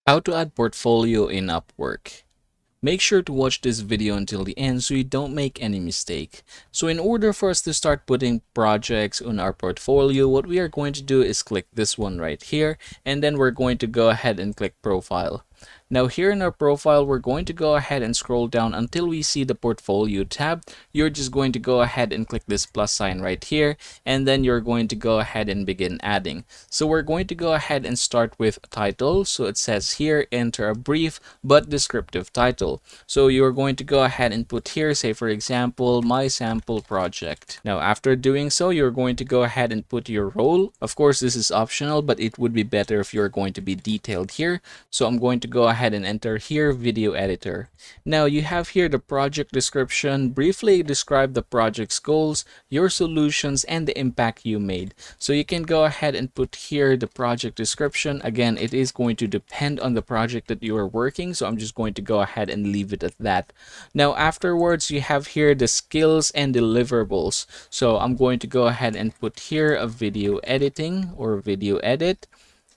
How to add portfolio in Upwork. Make sure to watch this video until the end so you don't make any mistake. So in order for us to start putting projects on our portfolio, what we are going to do is click this one right here, and then we're going to go ahead and click profile. Now here in our profile, we're going to go ahead and scroll down until we see the portfolio tab. You're just going to go ahead and click this plus sign right here, and then you're going to go ahead and begin adding. So we're going to go ahead and start with title. So it says here, enter a brief but descriptive title. So you're going to go ahead and put here, say for example, my sample project. Now after doing so, you're going to go ahead and put your role. Of course, this is optional, but it would be better if you're going to be detailed here. So I'm going to go ahead and enter here video editor. Now you have here the project description. Briefly describe the project's goals, your solutions, and the impact you made. So you can go ahead and put here the project description. Again, it is going to depend on the project that you are working, so I'm just going to go ahead and leave it at that. Now afterwards, you have here the skills and deliverables. So I'm going to go ahead and put here a video editing or video edit.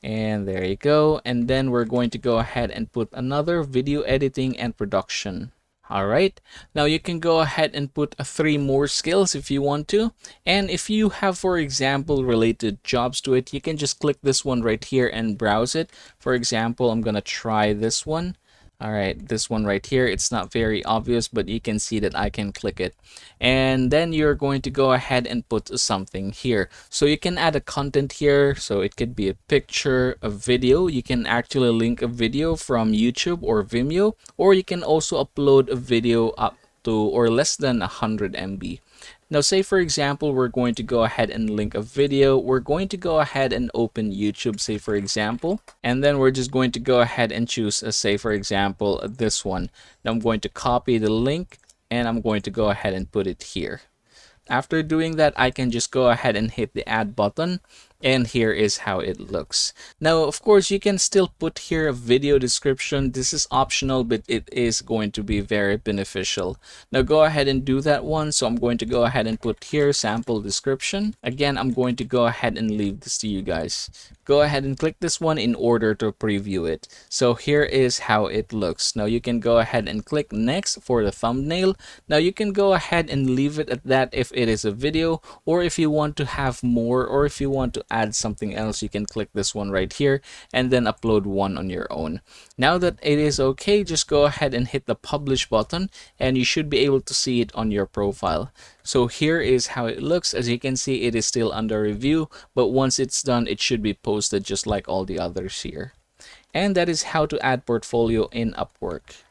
And there you go. And then we're going to go ahead and put another video editing and production. All right, now you can go ahead and put 3 more skills if you want to. And if you have, for example, related jobs to it, you can just click this one right here and browse it. For example, I'm going to try this one. All right, this one right here, it's not very obvious, but you can see that I can click it. And then you're going to go ahead and put something here. So you can add a content here. So it could be a picture, a video. You can actually link a video from YouTube or Vimeo, or you can also upload a video up to or less than 100 MB. Now say for example, we're going to go ahead and link a video. We're going to go ahead and open YouTube, say for example, and then we're just going to go ahead and choose, say for example, this one. Now I'm going to copy the link and I'm going to go ahead and put it here. After doing that, I can just go ahead and hit the add button, and here is how it looks. Now, of course, you can still put here a video description. This is optional, but it is going to be very beneficial. Now go ahead and do that one. So I'm going to go ahead and put here sample description. Again, I'm going to go ahead and leave this to you guys. Go ahead and click this one in order to preview it. So here is how it looks. Now you can go ahead and click next for the thumbnail. Now you can go ahead and leave it at that if it is a video, or if you want to have more, or if you want to add something else, you can click this one right here and then upload one on your own. Now that it is okay, just go ahead and hit the publish button and you should be able to see it on your profile. So here is how it looks. As you can see, it is still under review, but once it's done, it should be posted just like all the others here. And that is how to add portfolio in Upwork.